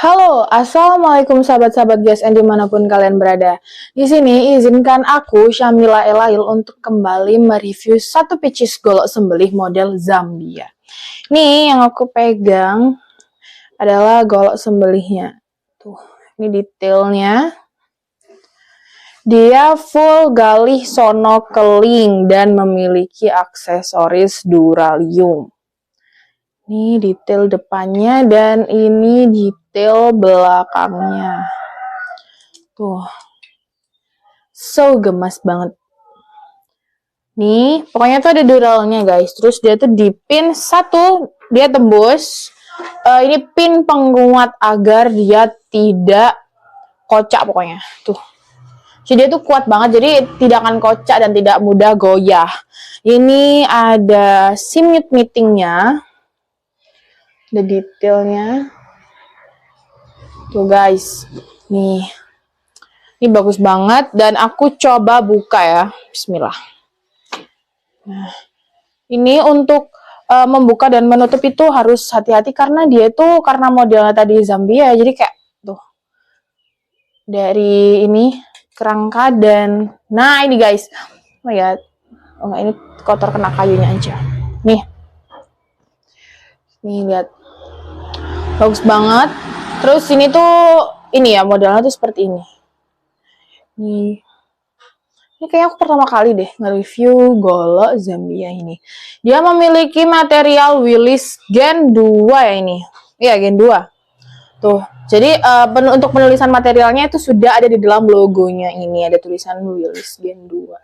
Halo, assalamualaikum sahabat-sahabat guys and dimanapun kalian berada. Di sini izinkan aku Syamila Elail untuk kembali mereview satu pieces golok sembelih model Zambia. Nih yang aku pegang adalah golok sembelihnya. Tuh, ini detailnya. Dia full galih sono keling dan memiliki aksesoris duralium. Ini detail depannya dan ini detail belakangnya. Tuh. So gemas banget. Nih, pokoknya tuh ada duralnya guys. Terus dia tuh di pin satu, dia tembus. Ini pin penguat agar dia tidak kocak pokoknya. Tuh. Jadi dia tuh kuat banget, jadi tidak akan kocak dan tidak mudah goyah. Ini ada SIM meetingnya. Ada detailnya. Tuh guys. Nih. Ini bagus banget dan aku coba buka ya. Bismillah. Nah, ini untuk membuka dan menutup itu harus hati-hati karena dia itu karena modelnya tadi Zambia jadi kayak tuh. Dari ini kerangka dan nah ini guys. Oh ya. Oh enggak, ini kotor kena kayunya aja. Nih. Nih lihat. Bagus banget. Terus ini tuh ini ya modelnya tuh seperti ini. Nih. Ini kayaknya aku pertama kali deh nge-review golok Zambia ini. Dia memiliki material Willis Gen 2 ya ini. Iya, Gen 2. Tuh. Jadi untuk penulisan materialnya itu sudah ada di dalam logonya ini. Ada tulisan Willis Gen 2.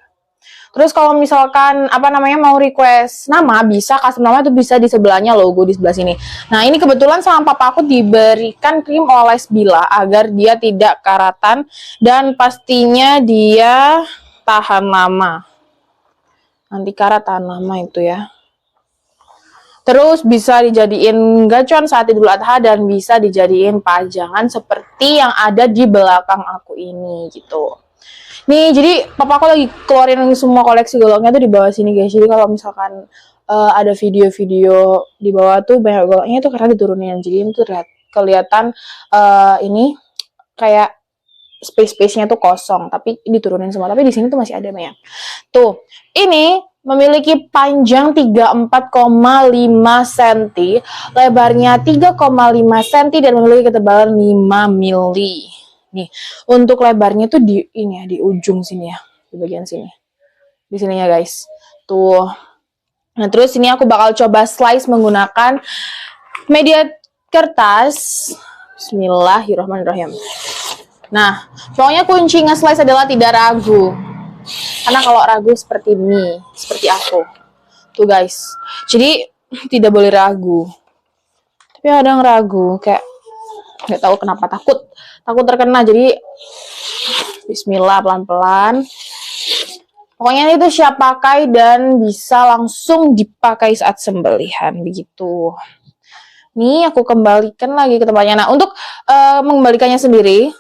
Terus kalau misalkan mau request nama, bisa custom nama itu bisa di sebelahnya logo di sebelah sini. Nah, ini kebetulan sama papa aku diberikan krim oles bila agar dia tidak karatan dan pastinya dia tahan lama. Anti karat tahan lama itu ya. Terus bisa dijadiin gacon saat Idul Adha dan bisa dijadiin pajangan seperti yang ada di belakang aku ini gitu. Nih, jadi papa aku lagi keluarin semua koleksi goloknya tuh di bawah sini guys. Jadi kalau misalkan ada video-video di bawah tuh banyak goloknya itu karena diturunin. Jadi itu kelihatan ini kayak space-nya tuh kosong, tapi diturunin semua. Tapi di sini tuh masih ada banyak. Tuh, ini memiliki panjang 34,5 cm, lebarnya 3,5 cm dan memiliki ketebalan 5 mili. Nih, untuk lebarnya tuh di ini ya, di ujung sini ya, di bagian sini. Di sininya guys. Tuh. Nah, terus ini aku bakal coba slice menggunakan media kertas. Bismillahirrahmanirrahim. Nah, pokoknya kunci nge-slice adalah tidak ragu. Karena kalau ragu seperti mie, seperti aku. Tuh guys. Jadi tidak boleh ragu. Tapi kadang ragu kayak nggak tahu kenapa takut terkena, jadi bismillah pelan-pelan. Pokoknya itu siap pakai dan bisa langsung dipakai saat sembelihan begitu. Nih aku kembalikan lagi ke tempatnya. Nah, untuk mengembalikannya sendiri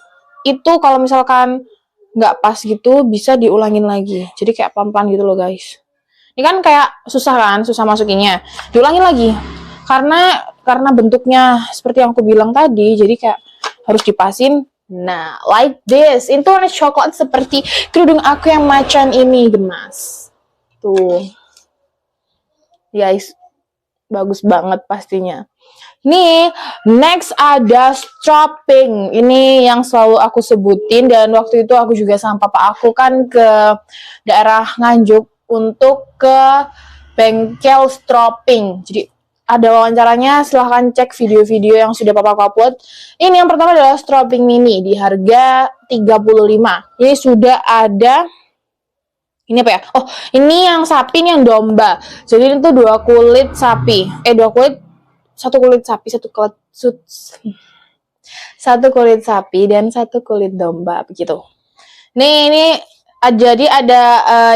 itu kalau misalkan nggak pas gitu bisa diulangin lagi. Jadi kayak pelan-pelan gitu loh guys. Ini kan kayak susah kan, susah masukinnya. Diulangin lagi. Karena bentuknya seperti yang aku bilang tadi, jadi kayak harus dipasin. Nah, like this. Itu warna coklat seperti kerudung aku yang macan ini, gemas. Tuh. Guys, bagus banget pastinya. Nih, next ada strapping. Ini yang selalu aku sebutin dan waktu itu aku juga sama papa aku kan ke daerah Nganjuk untuk ke bengkel strapping. Jadi ada wawancaranya, silahkan cek video-video yang sudah papa aku upload. Ini yang pertama adalah strapping mini di harga 35. Ini sudah ada ini apa ya? Oh, ini yang sapi, ini yang domba. Jadi itu dua kulit sapi. Satu kulit sapi dan satu kulit domba begitu. Ini jadi ada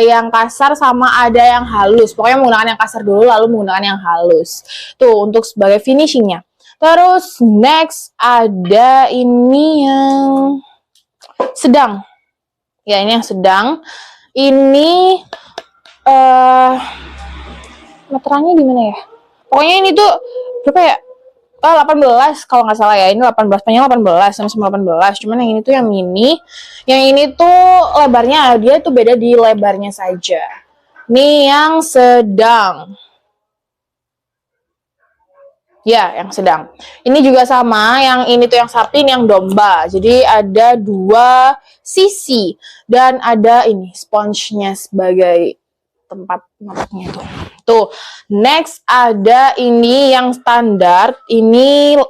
yang kasar sama ada yang halus. Pokoknya menggunakan yang kasar dulu lalu menggunakan yang halus. Tuh untuk sebagai finishingnya. Terus next ada ini yang sedang. Ya, ini yang sedang. Ini meterannya di mana ya? Pokoknya ini tuh berapa ya? 18 kalau nggak salah ya. Ini 18, panjang 18, sama 18. Cuman yang ini tuh yang mini. Yang ini tuh lebarnya dia tuh beda di lebarnya saja. Ini yang sedang. Ya, yang sedang. Ini juga sama, yang ini tuh yang sapi, ini yang domba. Jadi ada 2 sisi dan ada ini sponge-nya sebagai tempat ngepaknya tuh. Tuh, next ada ini yang standar, ini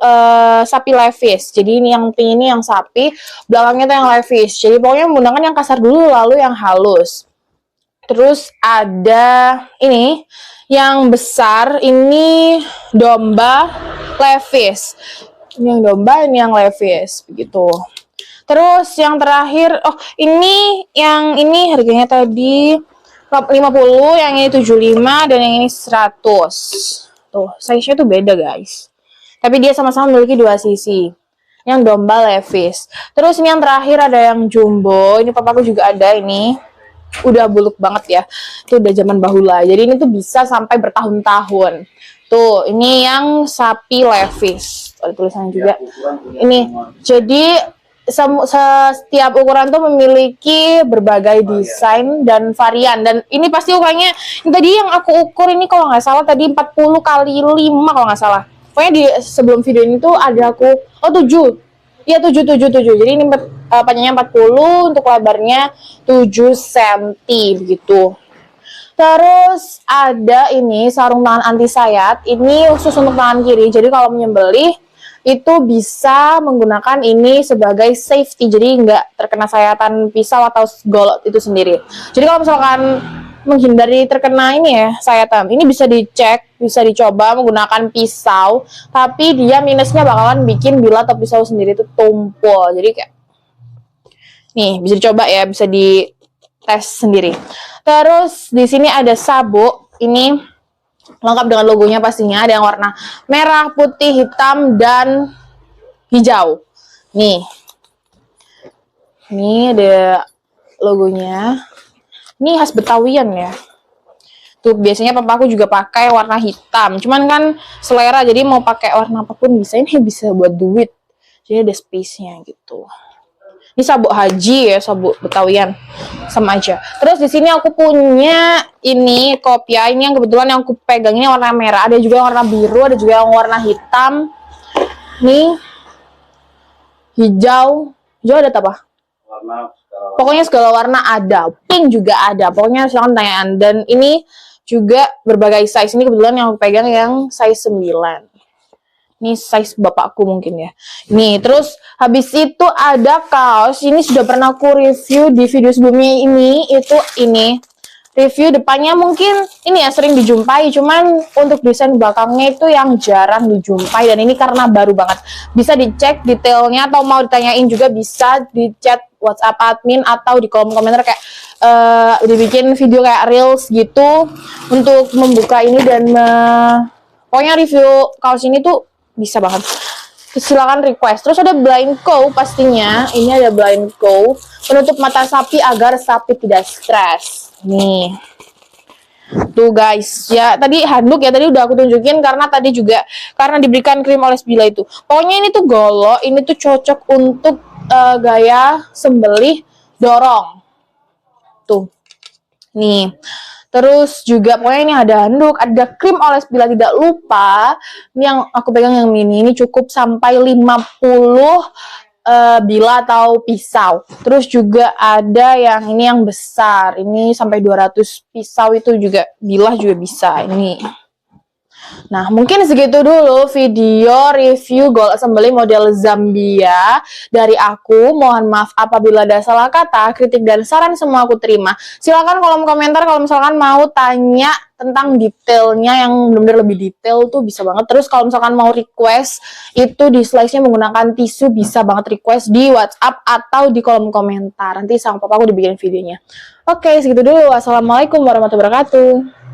sapi levis. Jadi ini yang pink ini yang sapi, belakangnya tuh yang levis. Jadi pokoknya menggunakan yang kasar dulu lalu yang halus. Terus ada ini yang besar, ini domba levis. Ini yang domba, ini yang levis, begitu. Terus yang terakhir, oh ini yang ini harganya tadi 50, yang ini 75 dan yang ini 100. Tuh, size-nya tuh beda, guys. Tapi dia sama-sama memiliki 2 sisi. Yang domba levis. Terus ini yang terakhir ada yang jumbo. Ini papaku juga ada ini. Udah buluk banget ya. Itu udah zaman bahula. Jadi ini tuh bisa sampai bertahun-tahun. Tuh, ini yang sapi levis. Ada tulisannya juga. Ini. Jadi setiap ukuran tuh memiliki berbagai desain dan varian. Dan ini pasti ukurannya, ini tadi yang aku ukur ini kalau nggak salah tadi 40 kali 5 kalau nggak salah. Pokoknya di sebelum video ini tuh ada aku, oh 7. Iya 7. Jadi ini panjangnya 40, untuk lebarnya 7 cm begitu. Terus ada ini sarung tangan anti sayat. Ini khusus untuk tangan kiri. Jadi kalau menyembelih itu bisa menggunakan ini sebagai safety. Jadi nggak terkena sayatan pisau atau golok itu sendiri. Jadi kalau misalkan menghindari terkena ini ya sayatan, ini bisa dicek, bisa dicoba menggunakan pisau, tapi dia minusnya bakalan bikin bilah atau pisau sendiri itu tumpul. Jadi kayak nih bisa dicoba ya, bisa di tes sendiri. Terus di sini ada sabuk, ini lengkap dengan logonya pastinya, ada yang warna merah, putih, hitam dan hijau. Nih ada logonya. Ini khas Betawian ya. Tuh biasanya papaku juga pakai warna hitam. Cuman kan selera, jadi mau pakai warna apapun bisa. Ini bisa buat duit. Jadi ada space-nya gitu. Ini sabuk haji ya, sabuk Betawian. Sama aja. Terus di sini aku punya ini kopia. Ini yang kebetulan yang aku pegang ini warna merah. Ada juga yang warna biru, ada juga yang warna hitam. Nih hijau. Hijau ada apa? Pokoknya segala warna ada, pink juga ada. Pokoknya silahkan tanyaan. Dan ini juga berbagai size. Ini kebetulan yang aku pegang yang size 9. Ini size bapakku mungkin ya. Nih, terus habis itu ada kaos. Ini sudah pernah aku review di video sebelumnya ini. Itu ini. Review depannya mungkin ini ya sering dijumpai, cuman untuk desain belakangnya itu yang jarang dijumpai, dan ini karena baru banget. Bisa dicek detailnya atau mau ditanyain juga bisa di chat WhatsApp admin atau di kolom komentar kayak dibikin video kayak reels gitu untuk membuka ini dan pokoknya review kaos ini tuh bisa banget. Silakan request. Terus ada blind cow pastinya. Ini ada blind cow penutup mata sapi agar sapi tidak stres. Nih. Tuh guys, ya tadi handuk ya tadi udah aku tunjukin karena tadi juga karena diberikan krim oleh Bila itu. Pokoknya ini tuh golok, ini tuh cocok untuk gaya sembelih dorong. Tuh. Nih. Terus juga pokoknya ini ada handuk, ada krim oles Bila tidak lupa. Ini yang aku pegang yang mini, ini cukup sampai 50 bila atau pisau. Terus juga ada yang ini yang besar, ini sampai 200 pisau itu juga bilah juga bisa ini. Nah, mungkin segitu dulu video review golok sembelih model Zambia dari aku. Mohon maaf apabila ada salah kata, kritik dan saran semua aku terima. Silakan kolom komentar kalau misalkan mau tanya tentang detailnya yang benar-benar lebih detail tuh bisa banget. Terus kalau misalkan mau request itu di slide-nya menggunakan tisu bisa banget request di WhatsApp atau di kolom komentar. Nanti sama papa aku dibikin videonya. Oke, segitu dulu. Wassalamualaikum warahmatullahi wabarakatuh.